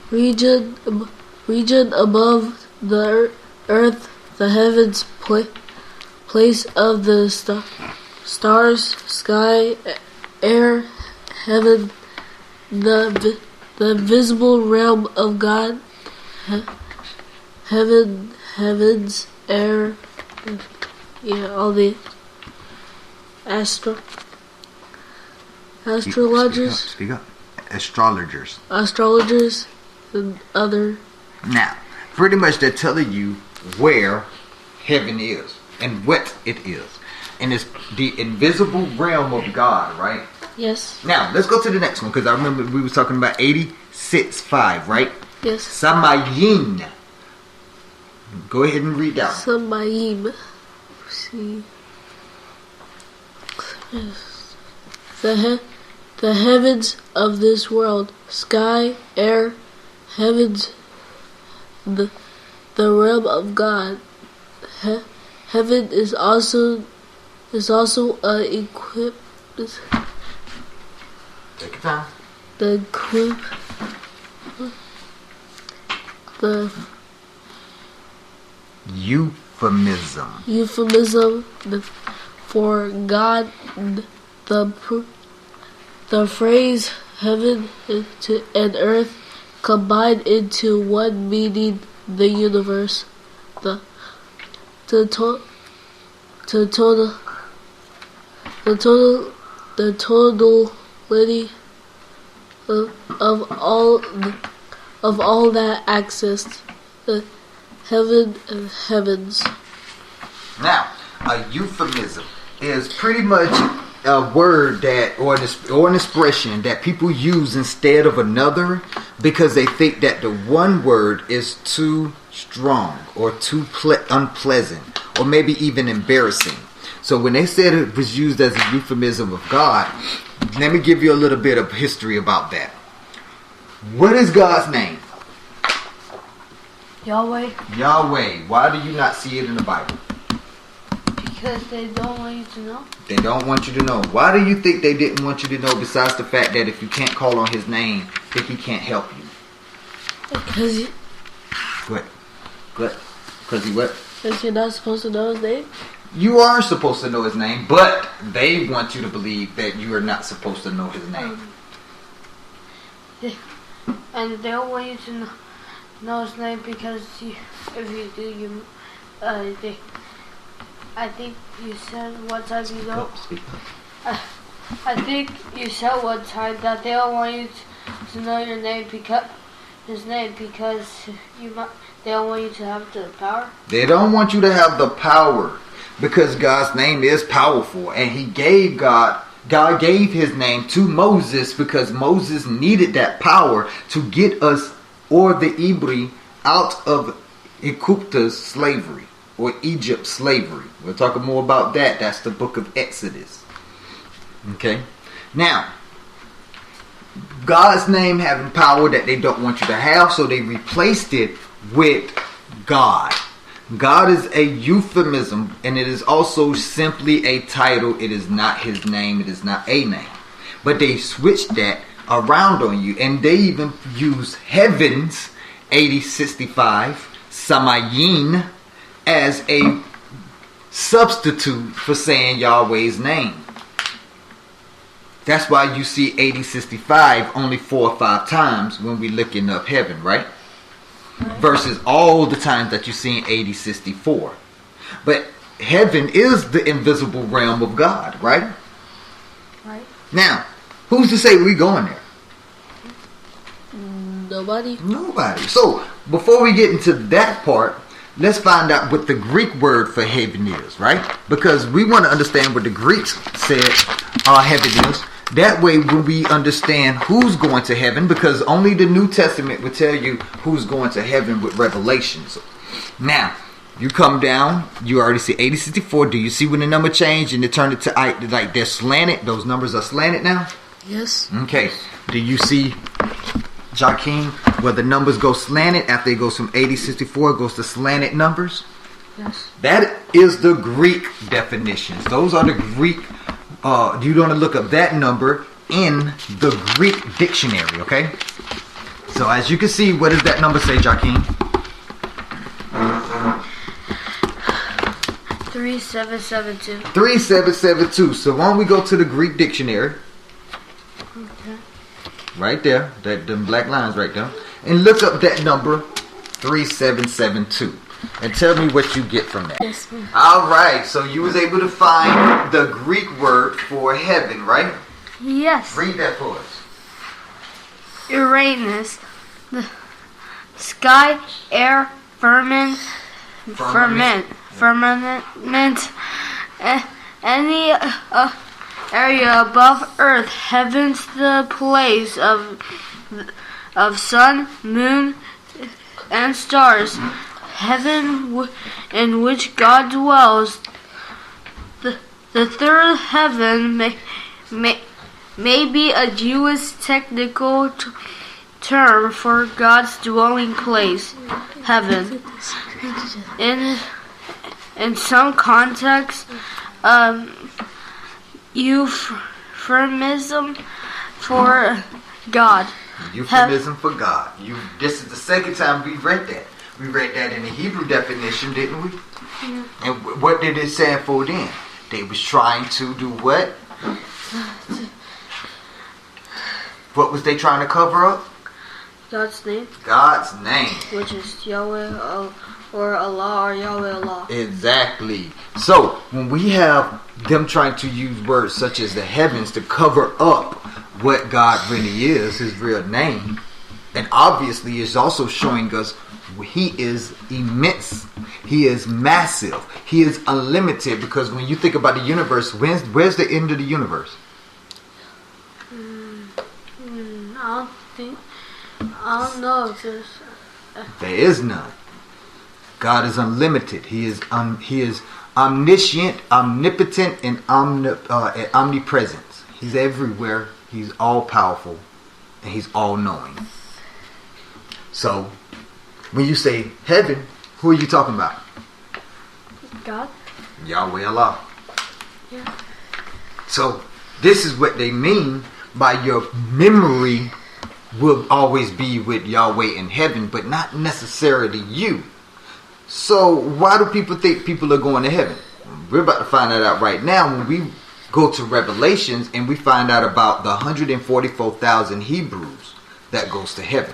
Region above the earth, the heavens, place of the stars, sky, air, heaven, the visible realm of God, heavens, air, all the astrologers. Speak up. Astrologers. And other. Now, pretty much they're telling you where heaven is and what it is. And it's the invisible realm of God, right? Yes. Now, let's go to the next one, because I remember we was talking about 86:5, right? Yes. Samayin. Go ahead and read that. Samayim. See. The heavens of this world, sky, air, heavens, the realm of God. Heaven is also equip. Take your time. The euphemism for God. The phrase heaven and earth combined into one, meaning the universe. The totality of all that exists, the heaven and heavens. Now, a euphemism is pretty much a word that, or an expression that people use instead of another, because they think that the one word is too strong or too unpleasant, or maybe even embarrassing. So when they said it was used as a euphemism of God, let me give you a little bit of history about that. What is God's name? Yahweh. Yahweh. Why do you not see it in the Bible? Because they don't want you to know. They don't want you to know. Why do you think they didn't want you to know, besides the fact that if you can't call on his name, that he can't help you? Because What? Because he what? you're not supposed to know his name? You are supposed to know his name, but they want you to believe that you are not supposed to know his name. And they don't want you to know his name because if you do, I think you said one time you don't. Speak up. I think you said one time that they don't want you to know your name because they don't want you to have the power. They don't want you to have the power, because God's name is powerful, and he gave God gave his name to Moses because Moses needed that power to get us, or the Ibri, out of Egypt's slavery, or Egypt's slavery. We'll talk more about that. That's the book of Exodus. Okay? Now, God's name having power that they don't want you to have, so they replaced it with God. God is a euphemism, and it is also simply a title. It is not his name. It is not a name. But they switched that around on you, and they even use heavens, 8065, Samayin, as a substitute for saying Yahweh's name. That's why you see 8065 only 4 or 5 times when we looking up heaven, right? Versus all the times that you see in 8064. But heaven is the invisible realm of God, right? Right. Now, who's to say we going there? Nobody. So, before we get into that part, let's find out what the Greek word for heaven is, right? Because we want to understand what the Greeks said heaven is. That way, when we understand who's going to heaven, because only the New Testament will tell you who's going to heaven with revelations. Now, you come down, you already see 8064. Do you see when the number changed and it turned it to like they're slanted? Those numbers are slanted now? Yes. Okay. Do you see, Joaquin, where the numbers go slanted after it goes from 8064, it goes to slanted numbers? Yes. That is the Greek definitions. Those are the Greek. You're going to look up that number in the Greek dictionary, okay? So as you can see, what does that number say, Joaquin? 3772. 3772. So why don't we go to the Greek dictionary? Okay. Right there. Them black lines right there. And look up that number 3772. And tell me what you get from that. Yes, ma'am. Alright, so you was able to find the Greek word for heaven, right? Yes. Read that for us. Uranus. The sky, air, firmament, any area above earth. Heaven's the place of sun, moon, and stars. Heaven in which God dwells. The third heaven may be a Jewish technical term for God's dwelling place, heaven. In some contexts, euphemism for God. Euphemism for God. This is the second time we read that. We read that in the Hebrew definition, didn't we? Yeah. And what did it stand for then? They was trying to do what? What was they trying to cover up? God's name, God's name. which is Yahweh or Allah or Yahweh Allah. Exactly. So when we have them trying to use words such as the heavens to cover up what God really is, his real name, and obviously is also showing us he is immense, he is massive, he is unlimited, because when you think about the universe, where's the end of the universe? I don't know if there's... There is none. God is unlimited. He is omniscient, omnipotent, and omnipresent. He's everywhere. He's all powerful, and he's all knowing. So, when you say heaven, who are you talking about? God? Yahweh Allah. Yeah. So, this is what they mean by your memory will always be with Yahweh in heaven, but not necessarily you. So why do people think people are going to heaven? We're about to find that out right now when we go to Revelations and we find out about the 144,000 Hebrews that goes to heaven.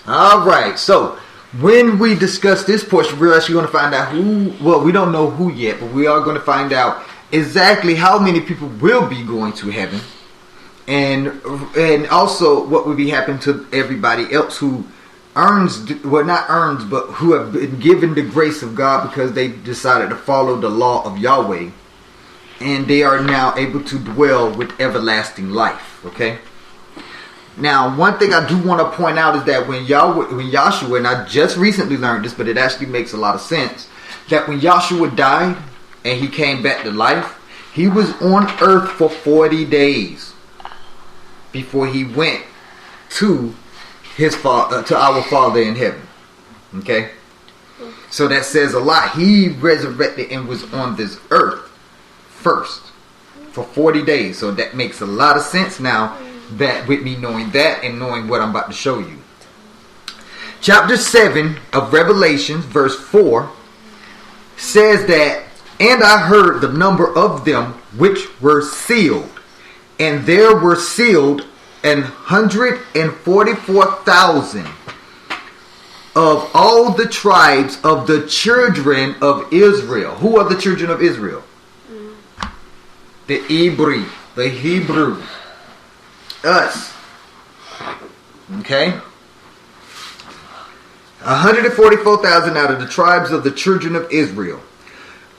Alright, so when we discuss this portion, we're actually going to find out who, well, we don't know who yet, but we are going to find out exactly how many people will be going to heaven. And also what would be happening to everybody else who earns, well, not earns, but who have been given the grace of God because they decided to follow the law of Yahweh, and they are now able to dwell with everlasting life. Okay. Now, one thing I do want to point out is that when Yahshua, and I just recently learned this, but it actually makes a lot of sense, that when Yahshua died and he came back to life, he was on earth for 40 days. Before he went to his father, to our Father in heaven. Okay? So that says a lot. He resurrected and was on this earth first for 40 days. So that makes a lot of sense now, that with me knowing that and knowing what I'm about to show you. Chapter 7 of Revelations, verse 4, says that, and I heard the number of them which were sealed. And there were sealed 144,000 of all the tribes of the children of Israel. Who are the children of Israel? The Hebrew. Us. Okay? 144,000 out of the tribes of the children of Israel.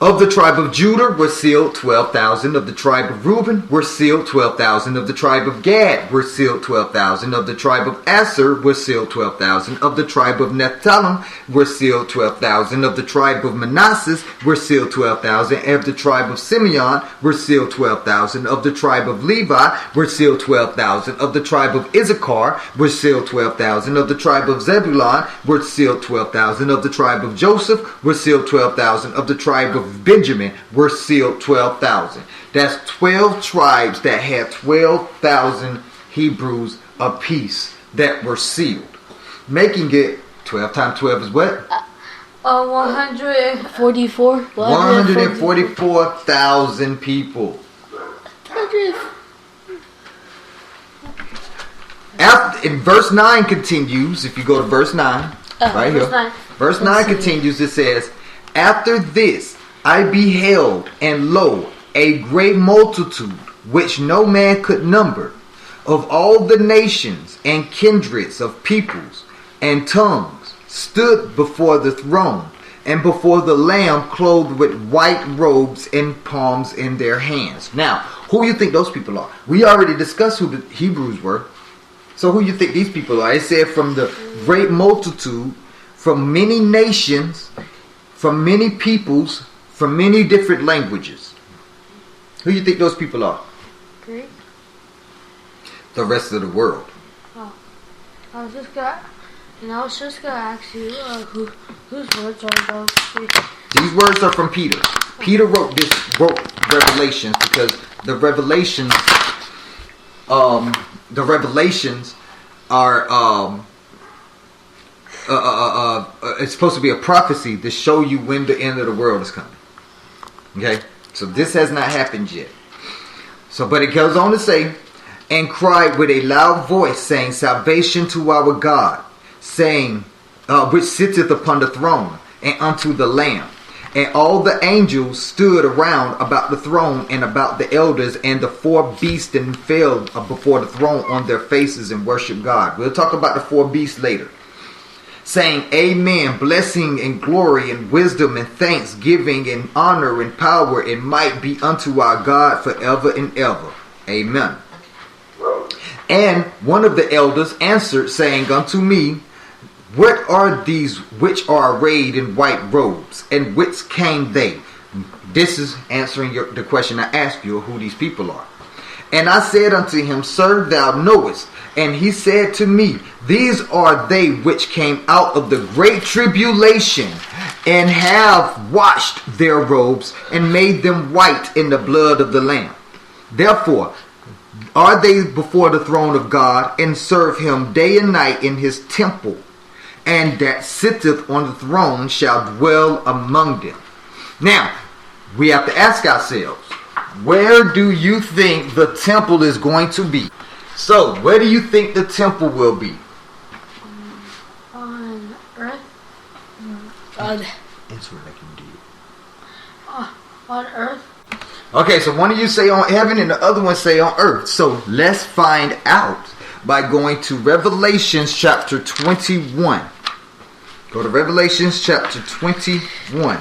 Of the tribe of Judah were sealed 12,000. Of the tribe of Reuben were sealed 12,000. Of the tribe of Gad were sealed 12,000. Of the tribe of Asher were sealed 12,000. Of the tribe of Naphtali were sealed 12,000. Of the tribe of Manasseh were sealed 12,000. Of the tribe of Simeon were sealed 12,000. Of the tribe of Levi were sealed 12,000. Of the tribe of Issachar were sealed 12,000. Of the tribe of Zebulun were sealed 12,000. Of the tribe of Joseph were sealed 12,000. Of the tribe of Benjamin were sealed 12,000. That's 12 tribes that had 12,000 Hebrews apiece that were sealed, making it 12 times 12 is what? 144. 144,000 people. In verse 9 continues, if you go to verse 9, right verse here. 9. Verse 9 continues, it says, after this I beheld, and lo, a great multitude, which no man could number, of all the nations and kindreds of peoples and tongues, stood before the throne, and before the Lamb, clothed with white robes and palms in their hands. Now, who do you think those people are? We already discussed who the Hebrews were. So who do you think these people are? It said from the great multitude, from many nations, from many peoples, from many different languages. Who do you think those people are? Greek. The rest of the world. Oh, I was just gonna ask you whose words are those? These words are from Peter. Peter wrote Revelations because the Revelations are it's supposed to be a prophecy to show you when the end of the world is coming. Okay, so this has not happened yet. So, but it goes on to say, and cried with a loud voice, saying, salvation to our God, saying, which sitteth upon the throne, and unto the Lamb. And all the angels stood around about the throne and about the elders and the four beasts, and fell before the throne on their faces and worshiped God. We'll talk about the four beasts later. Saying, amen, blessing and glory and wisdom and thanksgiving and honor and power and might be unto our God forever and ever. Amen. And one of the elders answered, saying unto me, what are these which are arrayed in white robes, and whence came they? This is answering the question I asked you, who these people are. And I said unto him, sir, thou knowest. And he said to me, these are they which came out of the great tribulation, and have washed their robes, and made them white in the blood of the Lamb. Therefore are they before the throne of God, and serve him day and night in his temple. And that sitteth on the throne shall dwell among them. Now, we have to ask ourselves, where do you think the temple is going to be? So, where do you think the temple will be? On earth? Answer like you did. On earth? Okay, so one of you say on heaven and the other one say on earth. So, let's find out by going to Revelations chapter 21. Go to Revelations chapter 21.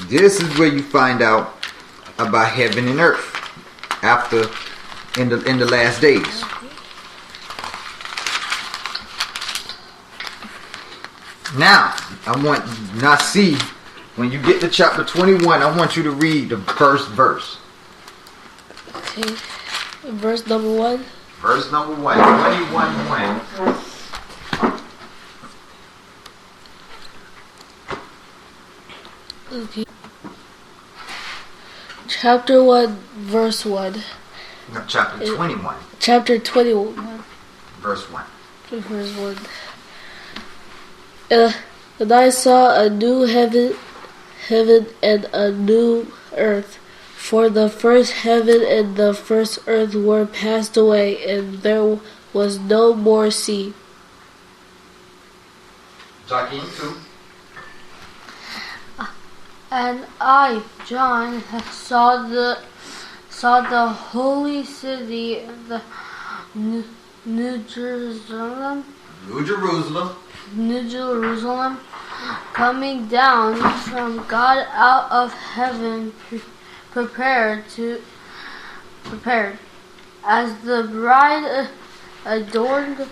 This is where you find out about heaven and earth after in the last days. Now, when you get to chapter 21, I want you to read the first verse. Okay. Verse number 1. Verse number 1. 21:1. Okay. Chapter 1, verse 1. No, chapter 21. Chapter 21. Verse 1. Verse 1. And I saw a new heaven and a new earth. For the first heaven and the first earth were passed away, and there was no more sea. Talking to. And I, John, saw the holy city, the New Jerusalem, coming down from God out of heaven, prepared as the bride adorned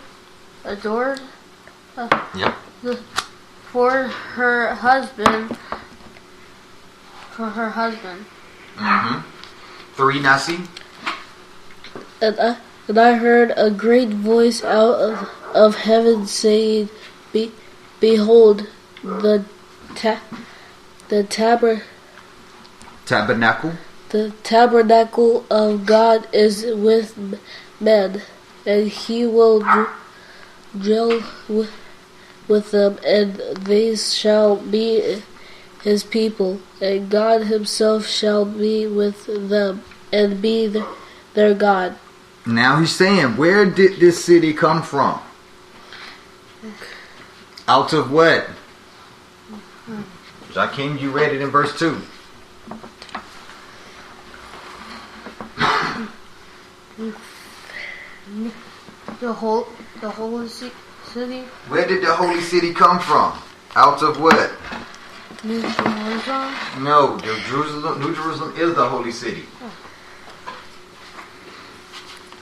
for her husband. Mm-hmm. 3 Nasi. And I heard a great voice out of heaven saying, Behold, the Tabernacle. The tabernacle of God is with men, and he will dwell with them, and they shall be his people, and God himself shall be with them, and be their God. Now he's saying, where did this city come from? Out of what? Jakeem, you read it in verse 2. The holy city. Where did the holy city come from? Out of what? New Jerusalem. No, New Jerusalem is the holy city.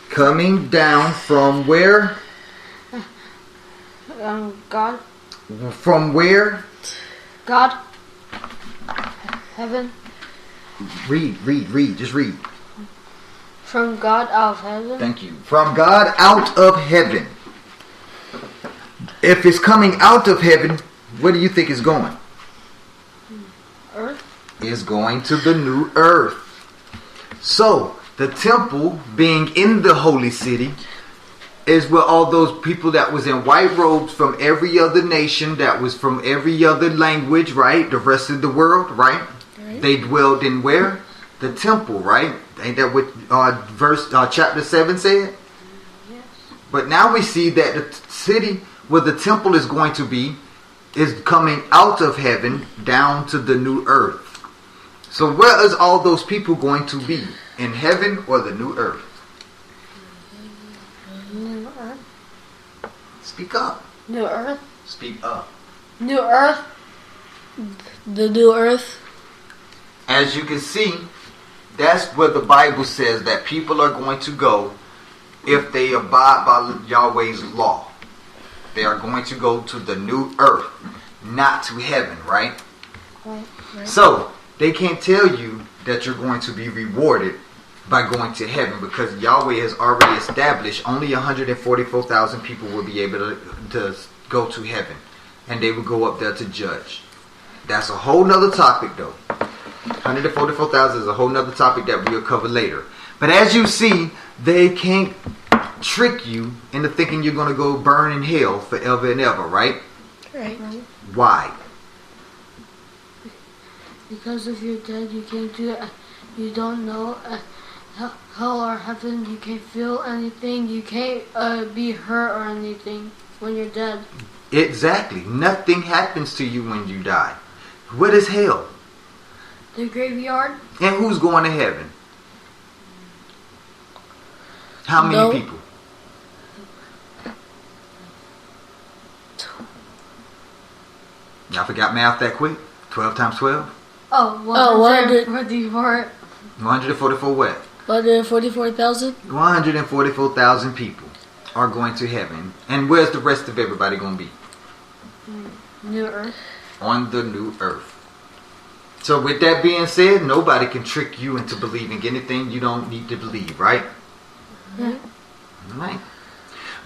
Coming down from where? God. From where? God. Heaven. Read. Just read. From God out of heaven. Thank you. From God out of heaven. If it's coming out of heaven, where do you think it's going? Earth. It's going to the new earth. So, the temple being in the holy city is where all those people that was in white robes from every other nation, that was from every other language, right? The rest of the world, right? They dwelled in where? The temple, right? Ain't that what chapter 7 said? Yes. But now we see that the city where the temple is going to be is coming out of heaven down to the new earth. So where is all those people going to be? In heaven or the new earth? New earth. Speak up. New earth. Speak up. New earth. The new earth. As you can see, that's where the Bible says that people are going to go if they abide by Yahweh's law. They are going to go to the new earth, not to heaven, right? Right. So, they can't tell you that you're going to be rewarded by going to heaven, because Yahweh has already established only 144,000 people will be able to go to heaven, and they will go up there to judge. That's a whole nother topic though. 144,000 is a whole nother topic that we'll cover later. But as you see, they can't trick you into thinking you're going to go burn in hell forever and ever, right? Right. Why? Because if you're dead, you can't do it. You don't know hell or heaven. You can't feel anything. You can't be hurt or anything when you're dead. Exactly. Nothing happens to you when you die. What is hell? The graveyard. And who's going to heaven? How many No. people? Y'all forgot math that quick? 12 times 12? Oh, 144. 144 what? 144,000. 144,000 people are going to heaven. And where's the rest of everybody going to be? New earth. On the new earth. So with that being said, nobody can trick you into believing anything you don't need to believe, right? Mm-hmm. All right.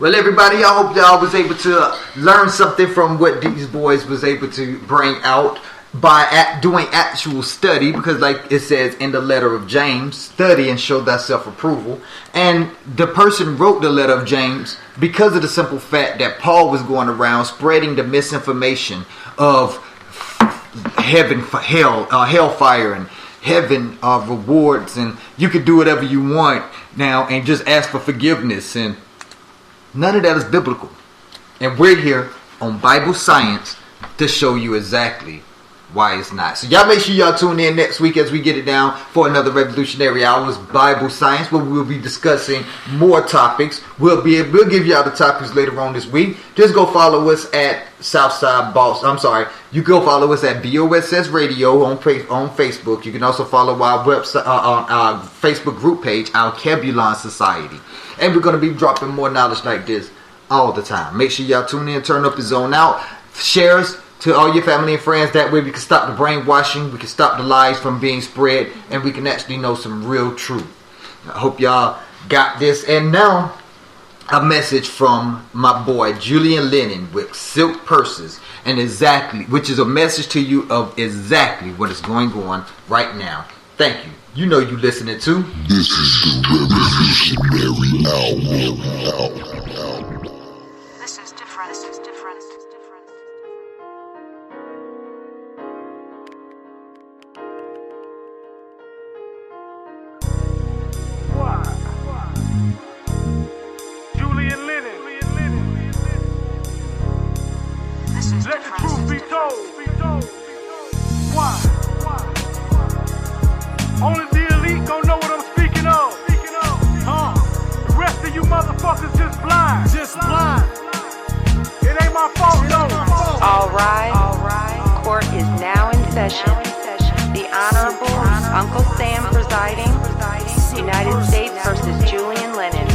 Well, everybody, I hope y'all was able to learn something from what these boys was able to bring out by doing actual study, because like it says in the letter of James, study and show thyself approval. And the person wrote the letter of James because of the simple fact that Paul was going around spreading the misinformation of heaven for hellfire and heaven rewards, and you could do whatever you want now and just ask for forgiveness, and none of that is biblical. And we're here on Bible Science to show you exactly why it's not. So y'all make sure y'all tune in next week as we get it down for another Revolutionary Hours Bible Science, where we'll be discussing more topics. We'll give y'all the topics later on this week. Just go follow us at Southside Boss. You go follow us at BOSS Radio on Facebook. You can also follow our website, our Facebook group page, our Kebulon Society. And we're going to be dropping more knowledge like this all the time. Make sure y'all tune in, turn up and zone out. Share us to all your family and friends. That way we can stop the brainwashing, we can stop the lies from being spread, and we can actually know some real truth. I hope y'all got this. And now, a message from my boy Julian Lennon with Silk Purses, and which is a message to you of exactly what is going on right now. Thank you. You know you listening to This is the Revolutionary Hour. This is Let the truth be told. Why? Only the elite gon' know what I'm speaking of. The rest of you motherfuckers just blind. It ain't my fault, though. All right. Court is now in session. The Honorable Uncle Sam presiding. United States versus Julian Lennon.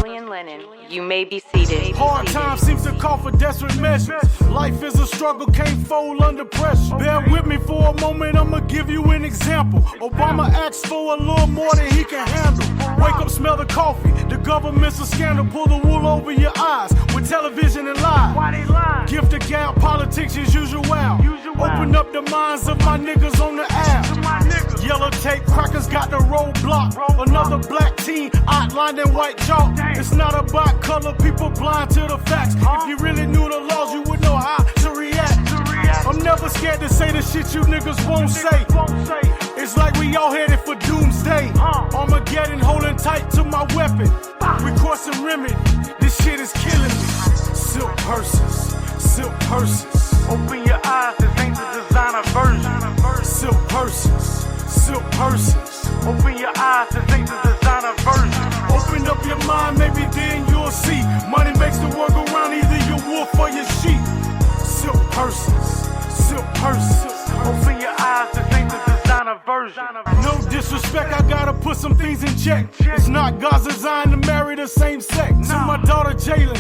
You may be seated. Hard times seems to call for desperate measures. Life is a struggle, can't fold under pressure. Bear with me for a moment, I'ma give you an example. Obama asked for a little more than he can handle. Wake up, smell the coffee. The government's a scandal. Pull the wool over your eyes with television and lies. Why they lie? Gift the gap, politics as usual. Open up the minds of my niggas on the app. Yellow tape crackers got the roadblock. Another black teen outlined in white chalk. It's not about color, people blind to the facts. If you really knew the laws, you would know how to react. I'm never scared to say the shit you niggas won't say. It's like we all headed for doomsday. Armageddon holding tight to my weapon. Recourse and remedy, this shit is killing me. Silk purses. Open your eyes, this ain't the designer version. Silk purses. Open your eyes, this ain't the designer version. Open up your mind, maybe then you'll see. Money makes the world go round, either your wolf or your sheep. Silk purses. Open your eyes, this ain't the designer version. No disrespect, I gotta put some things in check. It's not God's design to marry the same sex. To my daughter Jalen,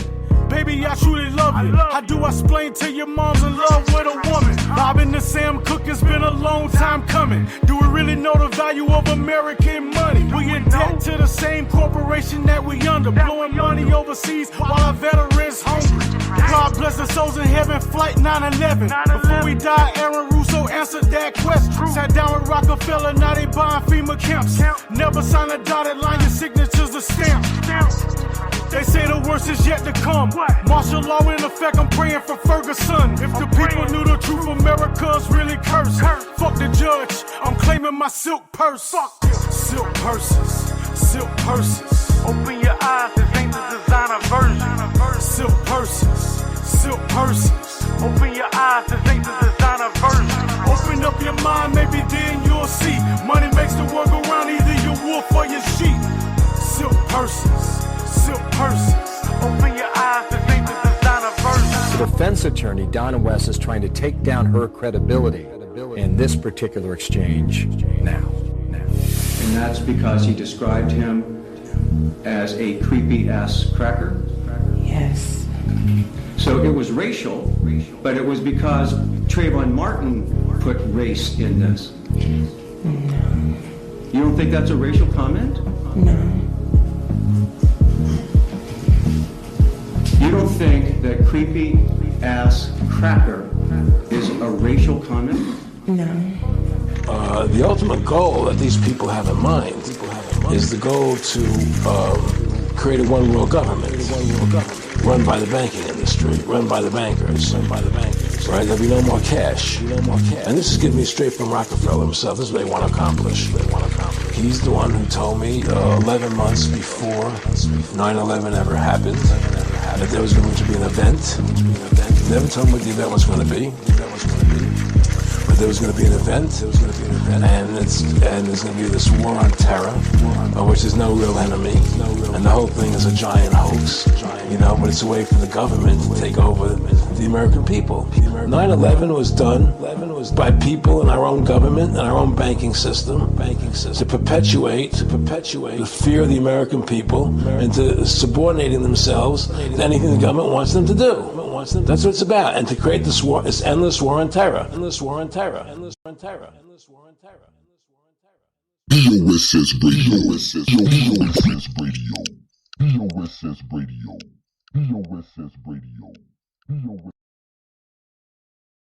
baby, I truly love you. How do I explain to your mom's in love with a woman? Bobbing to Sam Cooke, it's been a long time coming. Do we really know the value of American money? We in debt to the same corporation that we under. Blowing money overseas while our veterans hungry. God bless the souls in heaven, flight 9/11. Before we die, Aaron Russo answered that question. Sat down with Rockefeller, now they buying FEMA camps. Never sign a dotted line, your signature's a stamp. They say the worst is yet to come. Martial law in effect, I'm praying for Ferguson. If the people knew the truth, America's really cursed. Fuck the judge, I'm claiming my silk purse. Silk purses. Open your eyes, this ain't the designer version. Silk purses. Open your eyes, this ain't the designer version. Open up your mind, maybe then you'll see. Money makes the world go round, either your wolf or your sheep. Silk purses. Open your eyes, this ain't the designer version. The defense attorney, Donna West, is trying to take down her credibility in this particular exchange now. And that's because he described him as a creepy ass cracker? Yes. So it was racial, but it was because Trayvon Martin put race in this. No. You don't think that's a racial comment? No. You don't think that creepy ass cracker is a racial comment? No. The ultimate goal that these people have in mind is the goal to create a one world government, run by the banking industry, run by the bankers. Right? There'll be no more cash. And this is giving me straight from Rockefeller himself. This is what they want to accomplish. He's the one who told me 11 months before 9/11 ever happened that there was going to be an event. Never told me what the event was going to be. But there was going to be an event. And there's going to be this war on terror, which is no real enemy. And the whole thing is a giant hoax. But it's a way for the government to take over the American people. 9/11 was done by people in our own government and our own banking system to perpetuate the fear of the American people and to subordinating themselves to anything the government wants them to do. That's what it's about. And to create this war, this endless war on terror. BOSS Radio.